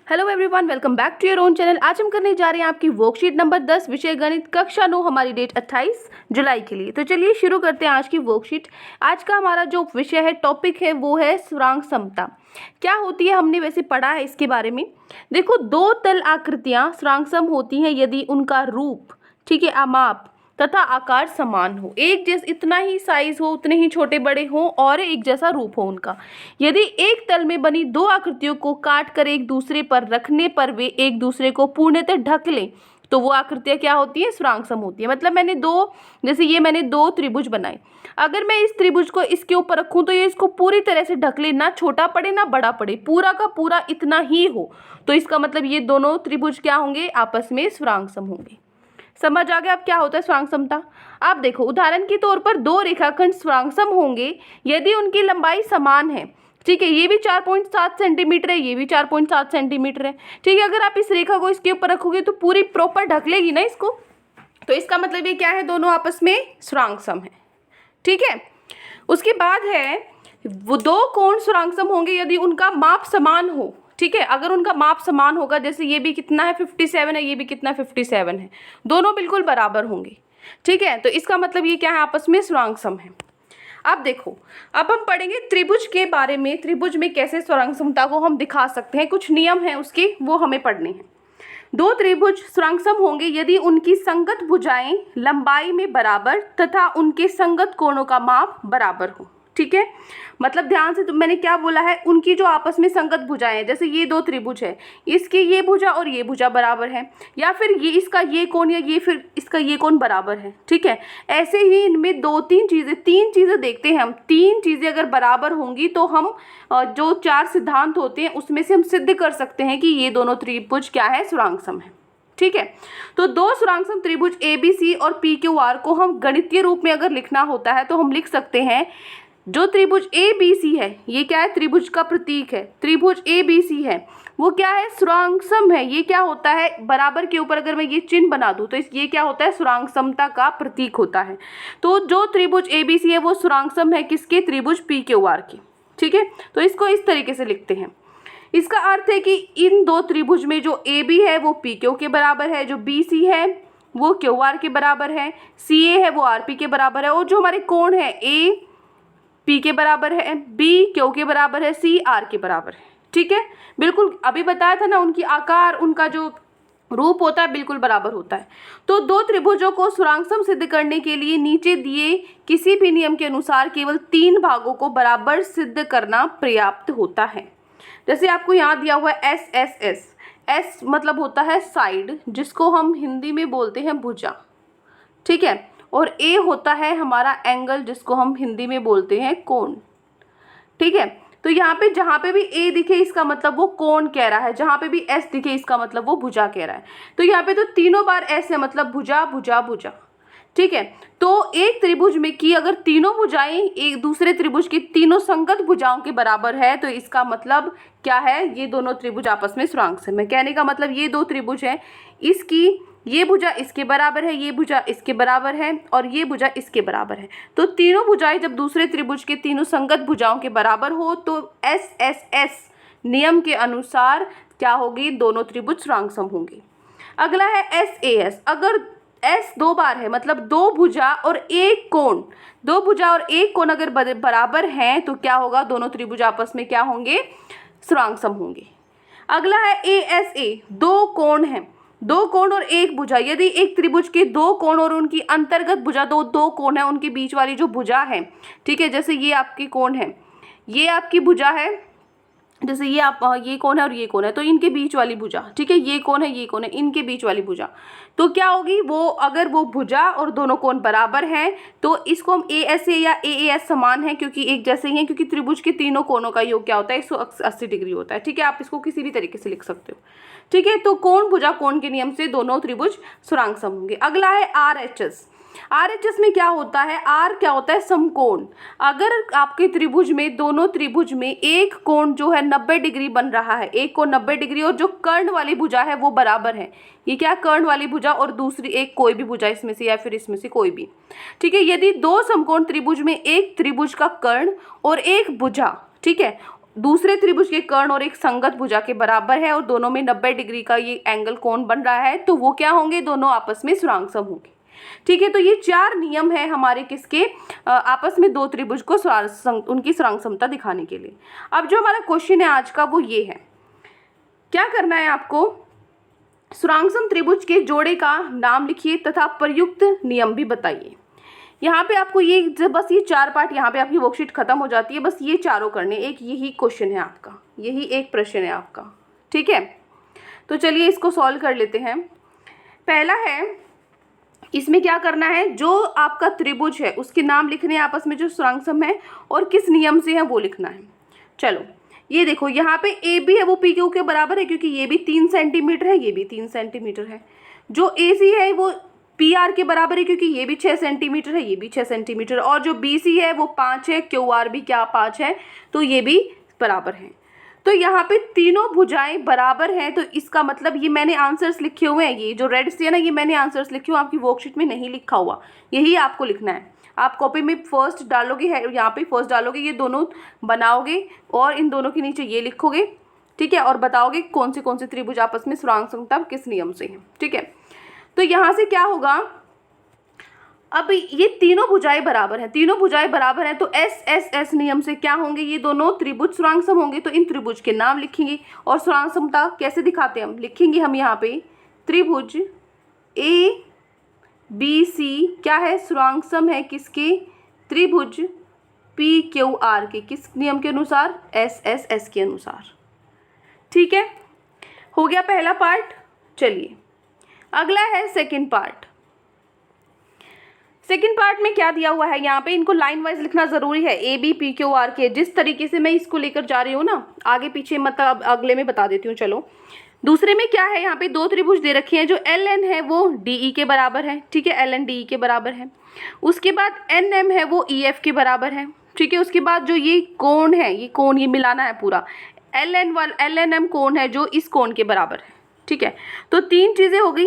Hello everyone, welcome back to your own channel. आज हम करने जा रहे हैं आपकी वर्कशीट नंबर 10 विषय गणित कक्षा 9। हमारी डेट 28 जुलाई के लिए। तो चलिए शुरू करते हैं आज की वर्कशीट। आज का हमारा जो विषय है, टॉपिक है, वो है स्थिरांक समता। क्या होती है हमने वैसे पढ़ा है इसके बारे में। देखो, दो तल आकृतियां स्थिरांक सम होती हैं यदि उनका रूप, ठीक है, माप तथा आकार समान हो। एक जैसे इतना ही साइज हो, उतने ही छोटे बड़े हो और एक जैसा रूप हो उनका। यदि एक तल में बनी दो आकृतियों को काट कर एक दूसरे पर रखने पर वे एक दूसरे को पूर्णतः ढक लें तो वो आकृतियां क्या होती है? स्थिरांक सम होती है। मतलब मैंने दो त्रिभुज बनाए। अगर मैं इस त्रिभुज को इसके ऊपर रखूं तो ये इसको पूरी तरह से ढक ले, ना छोटा पड़े ना बड़ा पड़े, पूरा का पूरा इतना ही हो, तो इसका मतलब ये दोनों त्रिभुज क्या होंगे? आपस में स्थिरांक सम होंगे। समझ आ गया अब क्या होता है स्थिरांक समता। आप देखो, उदाहरण के तौर पर दो रेखाखंड स्थिरांक सम होंगे यदि उनकी लंबाई समान है। ठीक है, ये भी 4.7 सेंटीमीटर है, ये भी 4.7 सेंटीमीटर है। ठीक है, अगर आप इस रेखा को इसके ऊपर रखोगे तो पूरी प्रॉपर ढक लेगी ना इसको, तो इसका मतलब ये क्या है? दोनों आपस में स्थिरांक सम है। ठीक है, उसके बाद है वो दो कोण स्थिरांक सम होंगे यदि उनका माप समान हो। ठीक है, अगर उनका माप समान होगा, जैसे ये भी कितना है 57 है, ये भी कितना 57 है, दोनों बिल्कुल बराबर होंगे। ठीक है, तो इसका मतलब ये क्या है? आपस में स्थिरांक सम है। अब देखो, अब हम पढ़ेंगे त्रिभुज के बारे में। त्रिभुज में कैसे स्थिरांक समता को हम दिखा सकते हैं, कुछ नियम हैं उसके, वो हमें पढ़ने हैं। दो त्रिभुज स्थिरांक सम होंगे यदि उनकी संगत भुजाएं लंबाई में बराबर तथा उनके संगत कोणों का माप बराबर हो। ठीक है, मतलब ध्यान से, मैंने क्या बोला है? उनकी जो आपस में संगत भुजाएं हैं, जैसे ये दो त्रिभुज है, इसकी ये भुजा और ये भुजा बराबर है, या फिर ये इसका ये कोण या ये फिर इसका ये कोण बराबर है। ठीक है, ऐसे ही इनमें तीन चीजें देखते हैं हम। तीन चीजें अगर बराबर होंगी तो हम जो चार सिद्धांत होते हैं उसमें से हम सिद्ध कर सकते हैं कि ये दोनों त्रिभुज क्या है? स्थिरांक सम है। ठीक है, तो दो स्थिरांक सम त्रिभुज ABC और PQR को हम गणितीय रूप में अगर लिखना होता है तो हम लिख सकते हैं, जो त्रिभुज ABC है, ये क्या है? त्रिभुज का प्रतीक है। त्रिभुज ABC है, वो क्या है? स्थिरांक सम है। ये क्या होता है? बराबर के ऊपर अगर मैं ये चिन्ह बना दूं तो ये क्या होता है? स्थिरांक समता का प्रतीक होता है। तो जो त्रिभुज ABC है वो स्थिरांक सम है किसके? त्रिभुज PQR के। ठीक है, तो इसको इस तरीके से लिखते हैं। इसका अर्थ है कि इन दो त्रिभुज में जो AB है वो PQ के बराबर है, जो BC है वो QR के बराबर है, CA है वो RP के बराबर है, और जो हमारे कोण है A P के बराबर है, B Q के बराबर है, C R के बराबर है। ठीक है, बिल्कुल अभी बताया था ना, उनकी आकार, उनका जो रूप होता है बिल्कुल बराबर होता है। तो दो त्रिभुजों को स्थिरांक सम सिद्ध करने के लिए नीचे दिए किसी भी नियम के अनुसार केवल तीन भागों को बराबर सिद्ध करना पर्याप्त होता है। जैसे आपको यहाँ दिया हुआ है SSS। S मतलब होता है साइड, जिसको हम हिंदी में बोलते हैं भुजा। ठीक है, और A होता है हमारा एंगल, जिसको हम हिंदी में बोलते हैं कोण। ठीक है, तो यहाँ पे जहाँ पे भी A दिखे इसका मतलब वो कोण कह रहा है, जहाँ पे भी S दिखे इसका मतलब वो भुजा कह रहा है। तो यहाँ पे तो तीनों बार S है, मतलब भुजा भुजा भुजा। ठीक है, तो एक त्रिभुज में की अगर तीनों भुजाएं एक दूसरे त्रिभुज की तीनों संगत भुजाओं के बराबर है तो इसका मतलब क्या है? ये दोनों त्रिभुज आपस में स्थिरांक सम है। कहने का मतलब ये दो त्रिभुज है, इसकी ये भुजा इसके बराबर है, ये भुजा इसके बराबर है और ये भुजा इसके बराबर है। तो तीनों भुजाएं जब दूसरे त्रिभुज के तीनों संगत भुजाओं के बराबर हो तो SSS नियम के अनुसार क्या होगी? दोनों त्रिभुज स्थिरांक सम होंगे। अगला है SAS। अगर S दो बार है, मतलब दो भुजा और एक कोण, दो भुजा और एक कोण अगर बराबर हैं तो क्या होगा? दोनों त्रिभुज आपस में क्या होंगे? स्थिरांक सम होंगे। अगला है ASA। दो कोण हैं, दो कोण और एक भुजा। यदि एक त्रिभुज के दो कोण और उनकी अंतर्गत भुजा, दो कोण है, उनके बीच वाली जो भुजा है, ठीक है, जैसे ये आपकी कोण है, ये आपकी भुजा है, जैसे ये कोण है और ये कोण है, तो इनके बीच वाली भुजा, ठीक है, ये कोण है, ये कोण है, इनके बीच वाली भुजा, तो क्या होगी? वो अगर वो भुजा और दोनों कोण बराबर हैं तो इसको हम ASA या AAS समान है, क्योंकि एक जैसे ही हैं, क्योंकि त्रिभुज के तीनों कोणों का योग क्या होता है? 180 डिग्री होता है। ठीक है, आप इसको किसी भी तरीके से लिख सकते हो। ठीक है, तो कोण भुजा कोण के नियम से दोनों त्रिभुज स्थिरांक सम होंगे। अगला है RHS। RHS में क्या होता है? R क्या होता है? समकोण। अगर आपके त्रिभुज में, दोनों त्रिभुज में एक कोण जो है 90 डिग्री बन रहा है, एक कोण 90 डिग्री, और जो कर्ण वाली भुजा है वो बराबर है, ये क्या? कर्ण वाली भुजा, और दूसरी एक कोई भी भुजा इसमें से या फिर इसमें से कोई भी। ठीक है, यदि दो समकोण त्रिभुज में एक त्रिभुज का कर्ण और एक भुजा, ठीक है, दूसरे त्रिभुज के कर्ण और एक संगत भुजा के बराबर है और दोनों में 90 डिग्री का ये एंगल कोण बन रहा है, तो वो क्या होंगे, दोनों आपस में स्थिरांक होंगे। ठीक है, तो ये 4 नियम है हमारे किसके, आपस में दो त्रिभुज को उनकी स्थिरांक समता दिखाने के लिए। अब जो हमारा क्वेश्चन है आज का वो ये है, क्या करना है आपको, स्थिरांक त्रिभुज के जोड़े का नाम लिखिए तथा प्रयुक्त नियम भी बताइए। यहाँ पे आपको ये बस ये 4 पार्ट, यहाँ पे आपकी वर्कशीट खत्म हो जाती है, बस ये चारों करने, एक यही क्वेश्चन है आपका, यही एक प्रश्न है आपका। ठीक है, तो चलिए इसको सॉल्व कर लेते हैं। पहला है, इसमें क्या करना है, जो आपका त्रिभुज है उसके नाम लिखने हैं आपस में जो स्थिरांक सम है और किस नियम से है वो लिखना है। चलो ये देखो, यहाँ पे ए बी है वो पी क्यू के बराबर है, क्योंकि ये भी 3 सेंटीमीटर है, ये भी 3 सेंटीमीटर है। जो ए सी है वो पी आर के बराबर है, क्योंकि ये भी 6 सेंटीमीटर है, ये भी 6 सेंटीमीटर, और जो बी सी है वो 5 है, क्यू आर भी क्या 5 है, तो ये भी बराबर है। तो यहाँ पे तीनों भुजाएं बराबर हैं, तो इसका मतलब ये मैंने आंसर्स लिखे हुए हैं, ये जो रेड से है ना, ये मैंने आंसर्स लिखे हुए, आपकी वर्कशीट में नहीं लिखा हुआ, यही आपको लिखना है। आप कॉपी में फर्स्ट डालोगे, है यहाँ पे फर्स्ट डालोगे, ये दोनों बनाओगे और इन दोनों के नीचे ये लिखोगे। ठीक है, और बताओगे कौन से त्रिभुज आपस में स्थिरांक समता किस नियम से है। ठीक है, तो यहाँ से क्या होगा, अब ये तीनों भुजाएं बराबर हैं, तीनों भुजाएं बराबर हैं, तो एस एस एस नियम से क्या होंगे, ये दोनों त्रिभुज स्थिरांक सम होंगे, तो इन त्रिभुज के नाम लिखेंगे। और स्थिरांक समता कैसे दिखाते हैं, हम लिखेंगे हम यहाँ पे त्रिभुज ए बी सी क्या है, स्थिरांक सम है किसके, त्रिभुज पी क्यू आर के, किस नियम के अनुसार, एस एस एस के अनुसार। ठीक है, हो गया पहला पार्ट। चलिए अगला है सेकंड पार्ट। सेकंड पार्ट में क्या दिया हुआ है, यहाँ पे इनको लाइन वाइज लिखना जरूरी है, A B P Q R के, जिस तरीके से मैं इसको लेकर जा रही हूँ ना, आगे पीछे मतलब अगले में बता देती हूँ। चलो दूसरे में क्या है, यहाँ पे 2 त्रिभुज दे रखे हैं, जो एल एन है वो डी ई के बराबर है। ठीक है, एल एन डी ई के बराबर है। उसके बाद एन एम है वो ई एफ के बराबर है। ठीक है, उसके बाद जो ये कोण है, ये कोण ये मिलाना है पूरा, एल एन एम कोण है जो इस कोण के बराबर है। ठीक है, तो 3 चीज़ें हो गई,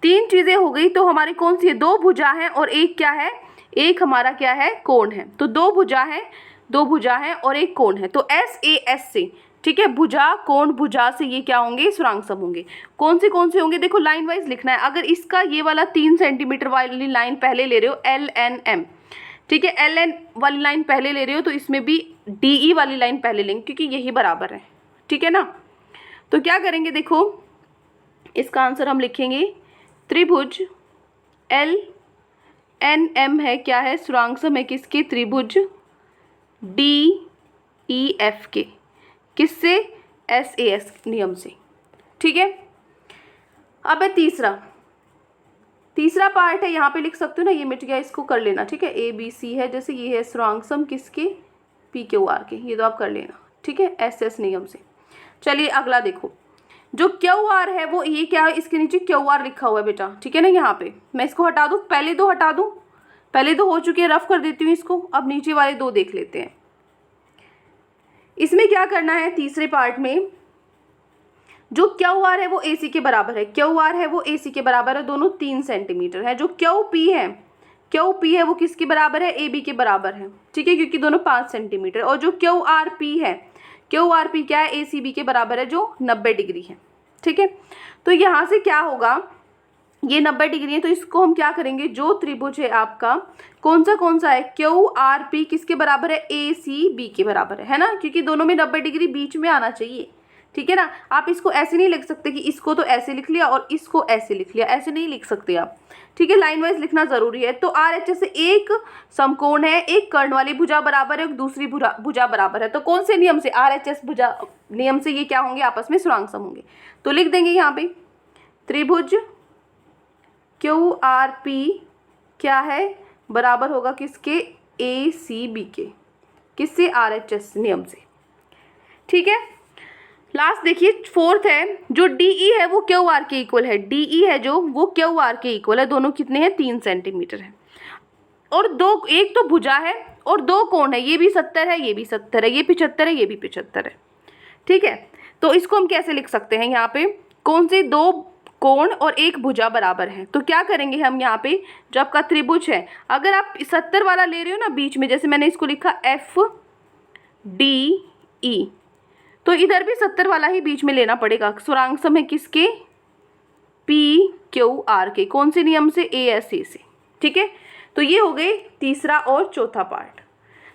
3 चीज़ें हो गई, तो हमारी कौन सी है, 2 भुजा है और एक क्या है, एक हमारा क्या है, कोण है। तो 2 भुजा है, 2 भुजा है और एक कोण है, तो एस ए एस से, ठीक है, भुजा कोण भुजा से ये क्या होंगे, स्थिरांक सम होंगे। कौन से होंगे, देखो लाइन वाइज लिखना है। अगर इसका ये वाला 3 सेंटीमीटर वाली लाइन पहले ले रहे हो, एल एन एम, ठीक है, एल एन वाली लाइन पहले ले रहे हो, तो इसमें भी डी ई वाली लाइन पहले लेंगे, क्योंकि यही बराबर है। ठीक है ना, तो क्या करेंगे, देखो इसका आंसर हम लिखेंगे, त्रिभुज एल एन एम है क्या है, स्थिरांक सम है किसके, त्रिभुज डी ई एफ के, किससे, एस ए एस नियम से। ठीक है, अब है तीसरा पार्ट है, यहाँ पे लिख सकते हो ना, ये मिट गया, इसको कर लेना। ठीक है, ए बी सी है, जैसे ये है स्थिरांक सम किसके, पी क्यू आर के, ये तो आप कर लेना। ठीक है, एस एस नियम से। चलिए अगला देखो, जो क्यू आर है वो ये क्या है, इसके नीचे क्यू आर लिखा हुआ है बेटा। ठीक है ना, यहाँ पे मैं इसको हटा दूँ, पहले 2 हटा दूँ, पहले 2 हो चुके हैं, रफ कर देती हूँ इसको। अब नीचे वाले 2 देख लेते हैं। इसमें क्या करना है, तीसरे पार्ट में जो क्यू आर है वो ए सी के बराबर है, क्यू आर है वो ए सी के बराबर है, दोनों 3 सेंटीमीटर है। जो क्यू पी है वो किसके बराबर है, ए बी के बराबर है। ठीक है, क्योंकि दोनों 5 सेंटीमीटर। और जो क्यू आर पी है, क्यू आर पी क्या है, ए सी बी के बराबर है, जो 90 डिग्री है। ठीक है, तो यहाँ से क्या होगा, ये 90 डिग्री है, तो इसको हम क्या करेंगे, जो त्रिभुज है आपका कौन सा है, क्यू आर पी किसके बराबर है, ए सी बी के बराबर है ना, क्योंकि दोनों में 90 डिग्री बीच में आना चाहिए। ठीक है ना, आप इसको ऐसे नहीं लिख सकते कि इसको तो ऐसे लिख लिया और इसको ऐसे लिख लिया, ऐसे नहीं लिख सकते आप। ठीक है, लाइन वाइज लिखना जरूरी है। तो आर एच से एक समकोण है, एक कर्ण वाली भुजा बराबर है, दूसरी भुजा बराबर है, तो कौन से नियम से, आर एच एस भुजा नियम से ये क्या होंगे, आपस में स्थिरांक सम होंगे। तो लिख देंगे यहाँ पे, त्रिभुज क्यू आर पी क्या है, बराबर होगा किसके, ए सी बी के, किससे, आर एच एस नियम से। ठीक है, लास्ट देखिए 4th है, जो डी ई है वो क्यू आर के इक्वल है, डी ई है जो वो क्यू आर के इक्वल है, दोनों कितने हैं, 3 सेंटीमीटर है। और एक तो भुजा है और 2 कोण है, ये भी 70 है, ये भी 70 है, ये 75 है, ये भी 75 है। ठीक है, तो इसको हम कैसे लिख सकते हैं, यहाँ पे कौन से 2 कोण और 1 भुजा बराबर है, तो क्या करेंगे हम, यहाँ पे जो आपका त्रिभुज है, अगर आप 70 वाला ले रहे हो ना बीच में, जैसे मैंने इसको लिखा एफ डी ई, तो इधर भी 70 वाला ही बीच में लेना पड़ेगा। स्वरांग सम है किसके? PQR के। कौन से नियम से? ASA से। ठीक है, तो ये हो गए तीसरा और चौथा पार्ट।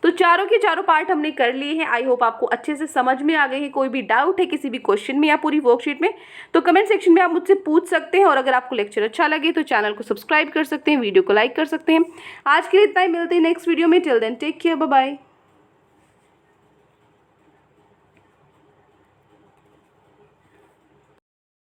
तो चारों के चारों पार्ट हमने कर लिए हैं। आई होप आपको अच्छे से समझ में आ गए हैं। कोई भी डाउट है किसी भी क्वेश्चन में या पूरी वर्कशीट में तो कमेंट सेक्शन में आप मुझसे पूछ सकते हैं। और अगर आपको लेक्चर अच्छा लगे तो चैनल को सब्सक्राइब कर सकते हैं, वीडियो को लाइक कर सकते हैं। आज के लिए इतना ही, मिलते हैं नेक्स्ट वीडियो में। Till then take care, bye bye.